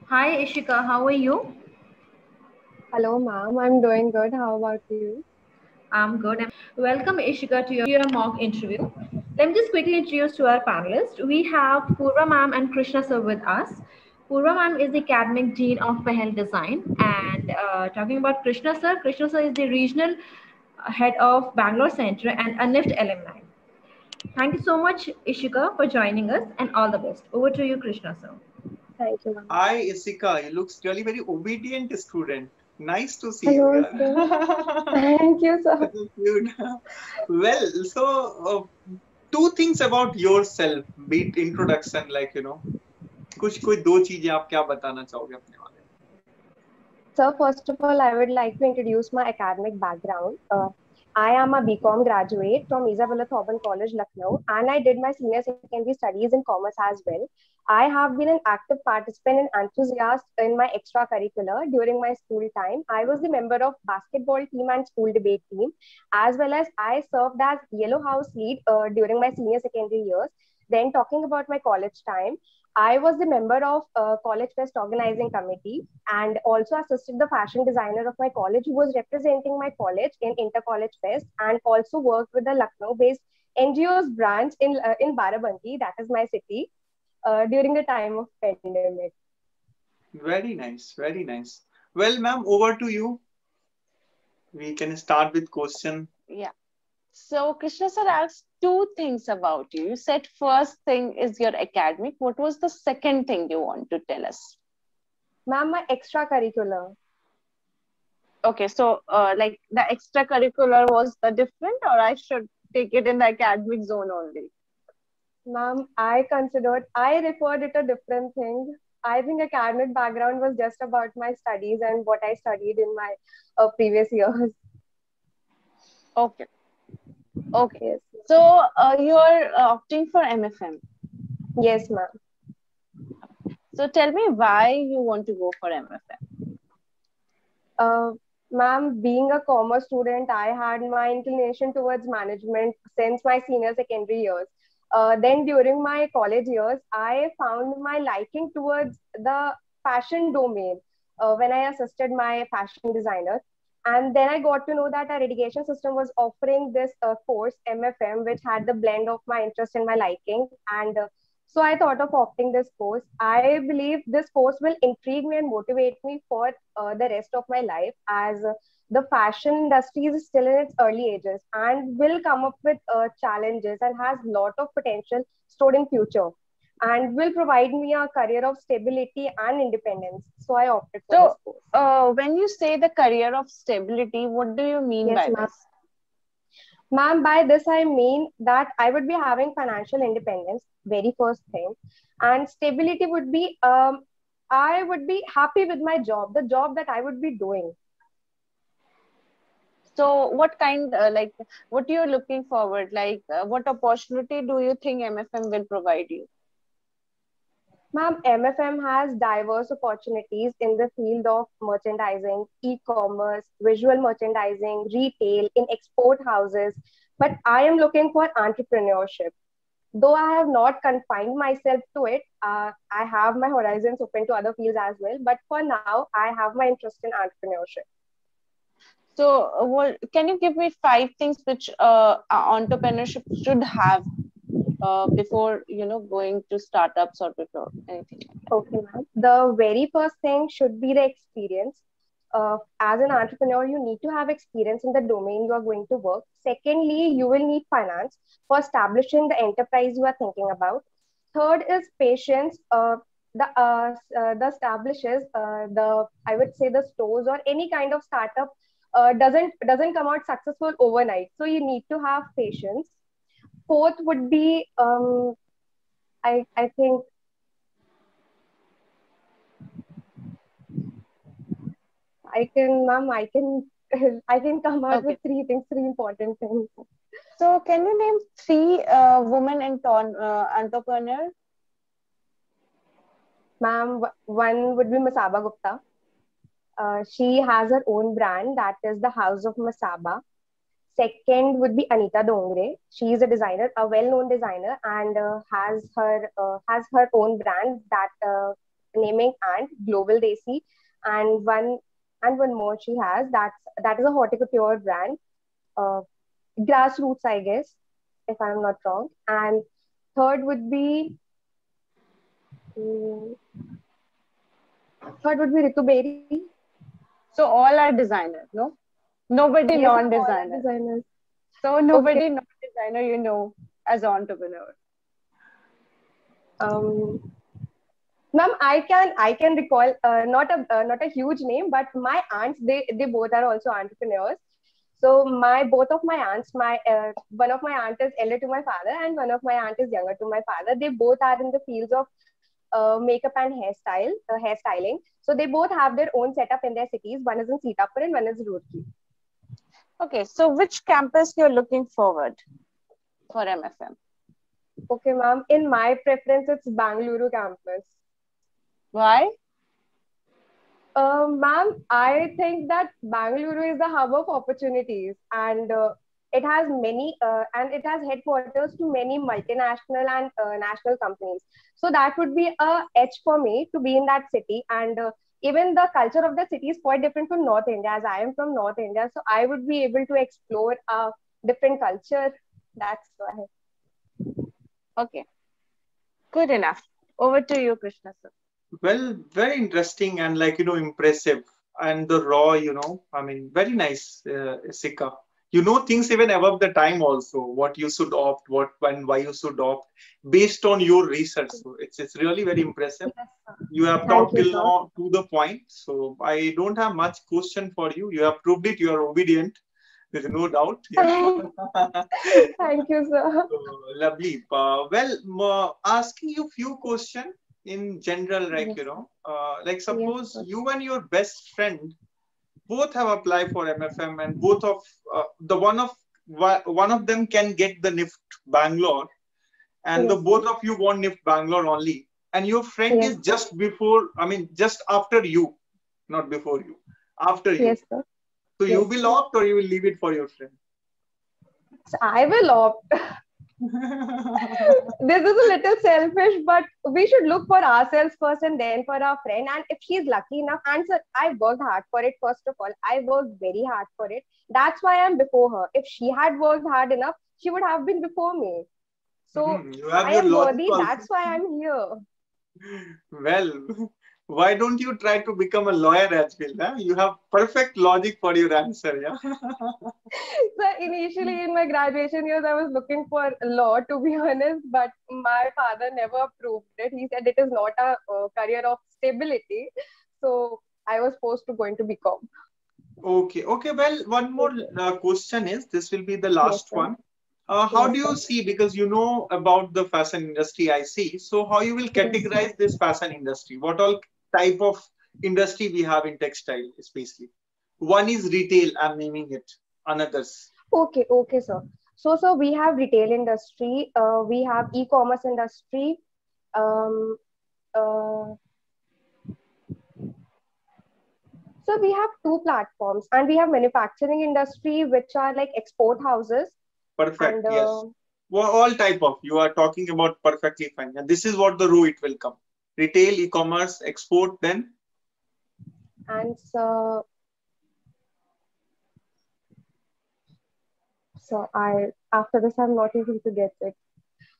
Hi Ishika, how are you? Hello, ma'am. I'm doing good. How about you? I'm good. Welcome Ishika to your mock interview. Let me just quickly introduce to our panelists. We have Purva ma'am and Krishna sir with us. Purva ma'am is the academic dean of Pahel Design, and talking about Krishna sir is the regional head of Bangalore Center and a NIFT alumni. Thank you so much Ishika for joining us, and all the best. Over to you, Krishna sir. Thank you, ma'am. Hi, Isika. You looks really very obedient student. Nice to see you. Hello, Yeah. sir. Thank you, sir. So cute. Well, two things about yourself. Beat introduction, कुछ कोई दो चीजें आप क्या बताना चाहोगे अपने बारे Sir, first of all, I would like to introduce my academic background. I am a BCom graduate from Isabella Thoban College, Lucknow, and I did my senior secondary studies in commerce as well. I have been an active participant and enthusiast in my extracurricular during my school time. I was the member of basketball team and school debate team, as well as I served as Yellow House lead during my senior secondary years. Then, talking about my college time, I was the member of College Fest organizing committee and also assisted the fashion designer of my college who was representing my college in Inter College Fest and also worked with the Lucknow based NGO's branch in Barabanki, that is my city, during the time of pandemic. में? Very nice, very nice. Well, ma'am, over to you. We can start with question. Yeah. So Krishna sir asked two things about you. You said first thing is your academic. What was the second thing you want to tell us? Ma'am, my extracurricular. Okay, so like the extracurricular was the different, or I should take it in the academic zone only? Ma'am, I referred it a different thing. I think academic background was just about my studies and what I studied in my previous years. Okay. Okay. Yes, So you're opting for MFM. yes, ma'am. So tell me why you want to go for MFM. Ma'am, being a commerce student, I had my inclination towards management since my senior secondary years. Then during my college years, I found my liking towards the fashion domain when I assisted my fashion designer. And then I got to know that our education system was offering this course, MFM, which had the blend of my interest and my liking. And so I thought of opting this course. I believe this course will intrigue me and motivate me for the rest of my life as the fashion industry is still in its early ages and will come up with challenges and has lot of potential stored in future and will provide me a career of stability and independence. So I opted for this So course. when you say the career of stability, what do you mean Yes, by ma'am. this? Ma'am, by this I mean that I would be having financial independence, very first thing, and stability would be I would be happy with my job, the job that I would be doing. So what kind, what you're looking forward, what opportunity do you think MFM will provide you? Ma'am, MFM has diverse opportunities in the field of merchandising, e-commerce, visual merchandising, retail, in export houses, but I am looking for entrepreneurship. Though I have not confined myself to it, I have my horizons open to other fields as well. But for now, I have my interest in entrepreneurship. So can you give me 5 things which entrepreneurship should have before going to startups or before anything like that? Okay, ma'am. The very first thing should be the experience. As an entrepreneur, you need to have experience in the domain you are going to work. Secondly, you will need finance for establishing the enterprise you are thinking about. Third is patience. The establishes the I would say the stores or any kind of startup doesn't come out successful overnight. So you need to have patience. Fourth would be I think ma'am, I can come out with Okay. three things, three important things. So can you name 3 women entrepreneur? Ma'am, one would be Masaba Gupta. She has her own brand that is the House of Masaba. Second would be Anita Dongre. She is a designer, a well-known designer, and has her own brand that naming aunt, Global Desi, and one more she has. That is a horticulture brand. Uh, Grassroots, I guess, if I'm not wrong. And third would be mm, third would be Ritu Berry. So all are designers, no? Nobody Yes, all are non-designer. designers. So nobody Okay. non-designer, you know, as an entrepreneur. Ma'am, I can recall not a huge name, but my aunts, they both are also entrepreneurs. So my both of my aunts, my one of my aunt is elder to my father, and one of my aunt is younger to my father. They both are in the fields of makeup and hairstyling. So they both have their own setup in their cities. One is in Sitapur and one is Roorkee. Okay, so which campus you're looking forward for MFM? Okay, ma'am. In my preference, it's Bangalore campus. Why? Ma'am, I think that Bangalore is the hub of opportunities, and it has headquarters to many multinational and national companies. So that would be a edge for me to be in that city. And even the culture of the city is quite different from North India, as I am from North India. So I would be able to explore a different culture. That's why. Okay, good enough. Over to you, Krishna sir. Well, very interesting and impressive. And the raw, I mean, very nice, Sika. You know things even above the time also, what you should opt, what, when, why you should opt, based on your research. So it's really very impressive. You have talked till now to the point. So I don't have much question for you. You have proved it. You are obedient. There's no doubt. Thank you, sir. So, lovely. Asking you few questions in general, like suppose you and your best friend both have applied for MFM, and both of one of them can get the NIFT Bangalore, and the both of you want NIFT Bangalore only, and your friend is just after you, not before you, after you. Yes, sir. So you will opt, or you will leave it for your friend? So I will opt. This is a little selfish, but we should look for ourselves first and then for our friend. And if she's lucky enough, and sir, I worked hard for it. First of all, I worked very hard for it. That's why I'm before her. If she had worked hard enough, she would have been before me. So I am worthy. That's why I'm here. Well, why don't you try to become a lawyer as well? Huh? You have perfect logic for your answer. Yeah. So initially in my graduation years, I was looking for law, to be honest, but my father never approved it. He said it is not a career of stability. So I was forced to go into BCom. Okay. Well, one more question is, this will be the last one. How do you see, because you know about the fashion industry, I see. So how you will categorize this fashion industry? What all type of industry we have in textile, especially? One is retail, I'm naming it. Another's. Okay, sir. So we have retail industry, we have e-commerce industry, so we have two platforms, and we have manufacturing industry, which are like export houses. Perfect. And, yes. Well, all type of, you are talking about perfectly fine. And this is what the row it will come. Retail, e-commerce, export, then? And so after this, I'm not able to get it.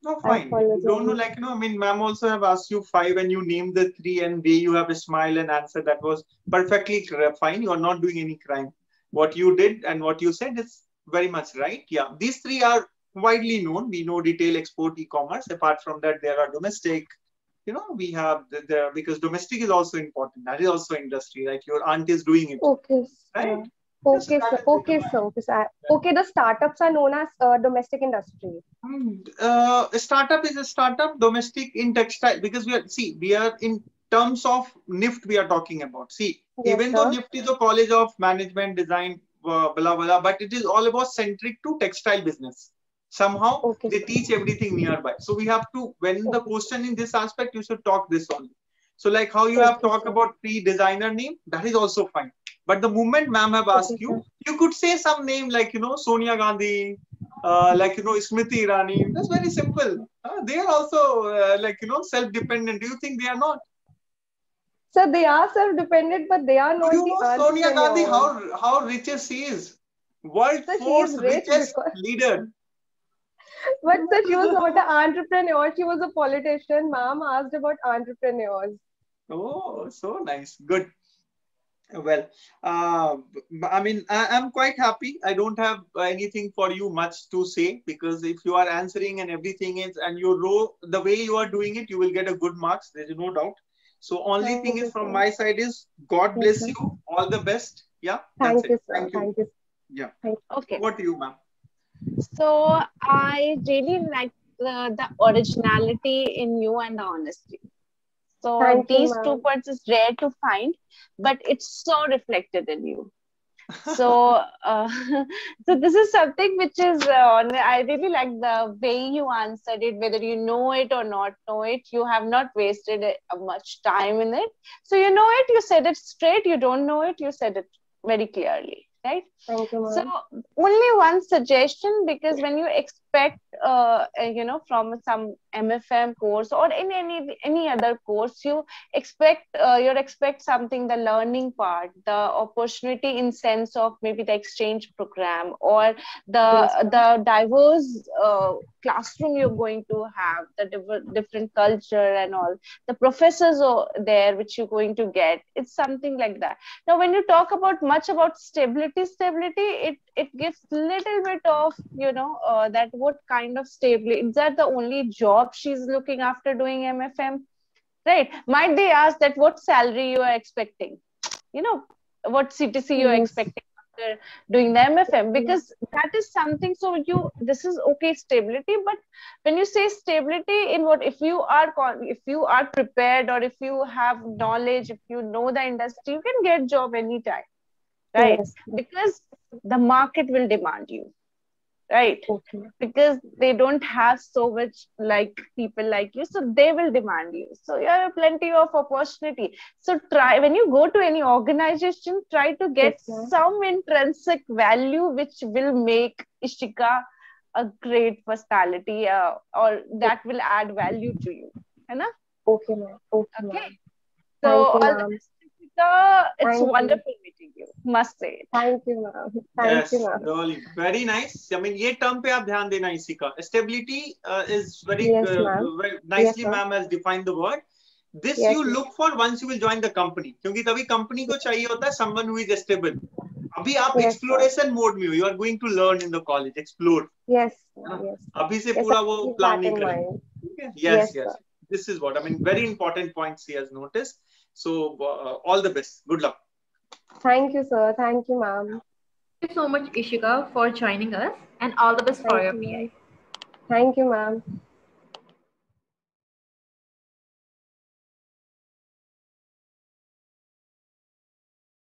No, fine. You don't know, ma'am also have asked you 5 and you named the 3, and you have a smile and answer. That was perfectly fine. You are not doing any crime. What you did and what you said is very much right. Yeah, these 3 are widely known. We know retail, export, e-commerce. Apart from that, there are domestic. We have because domestic is also important. That is also industry. Like your aunt is doing it. Okay. Right? Okay, sir. Okay, the startups are known as domestic industry. A startup is a startup, domestic in textile, because we are in terms of NIFT we are talking about. Even though NIFT is a college of management, design, blah, blah, but it is all about centric to textile business. Somehow they teach everything nearby. So we have to, when the question in this aspect, you should talk this only. So like how you have talked about pre-designer name, that is also fine. But the moment ma'am have asked you, you could say some name like, Sonia Gandhi, Smriti Irani. That's very simple. They are also self-dependent. Do you think they are not? So they are self-dependent, but they are not Do you the know Sonia Gandhi, entrepreneurs. how rich she is? World So she fourth is rich richest because, leader. but so she was not an entrepreneur. She was a politician. Ma'am asked about entrepreneurs. Oh, so nice. Good. Well, I mean, I'm quite happy. I don't have anything for you much to say, because if you are answering and everything is, and you row the way you are doing it, you will get a good marks. There is no doubt. So only Thank thing you, is from sir. my side is God Yes, bless sir. you. All the best. Yeah, that's Thank it. you, sir. Thank you. Thank you. Yeah. Thank Okay. What to you, ma'am? So I really like the originality in you and the honesty. So Thank you, these two ma'am. words is rare to find, but it's so reflected in you. So so this is something which is I really like the way you answered it. Whether you know it or not know it, you have not wasted much time in it. So you know it, you said it straight. You don't know it, you said it very clearly, right? Thank you, So ma'am. only one suggestion, because when you expect from some MFM course or in any other course, you expect something, the learning part, the opportunity in sense of maybe the exchange program, or Yes, the diverse classroom you're going to have, the different culture and all, the professors are there which you're going to get. It's something like that. Now when you talk about much about stability, it gives little bit of that what kind of stability, is that the only job she's looking after doing MFM, right? Might they ask that what salary you are expecting, what CTC you're yes, expecting after doing the MFM, because that is something. So this is okay, stability, but when you say stability in what, if you are prepared, or if you have knowledge, if you know the industry, you can get job anytime, right? yes. Because the market will demand you, right? Okay. Because they don't have so much like people like you, so they will demand you. So you have plenty of opportunity. So try, when you go to any organization, try to Yes, get ma'am. some intrinsic value which will make Ishika a great personality, or that will add value to you, है ना? Okay, ma'am. Okay, Okay. ma'am. So Thank you, all the ma'am. best, Ishika. It's Thank you. wonderful meeting you, must say it. Thank you, ma'am. Thank you, Yes, ma'am. really, very nice. I mean, ये term पे आप ध्यान देना इसी का. Stability is very Yes, ma'am. very Yes, nicely, ma'am. ma'am has defined the word. This Yes, you ma'am. look for once you will join the company, क्योंकि तभी company को चाहिए होता है someone who is stable. अभी आप Yes, sir. exploration mode में हो. You are going to learn in the college, explore. Yes, है ना? yes, sir. अभी से Yes, पूरा sir. वो Keep plan that नहीं in करेंगे. mind. Okay? Yes, Yes, sir. yes. This is what I mean. Very important points he has noticed. So all the best. Good luck. Thank you, sir. Thank you, ma'am. Thank you so much, Ishika, for joining us, and all the best for Thank your you, PI. ma'am. Thank you, ma'am.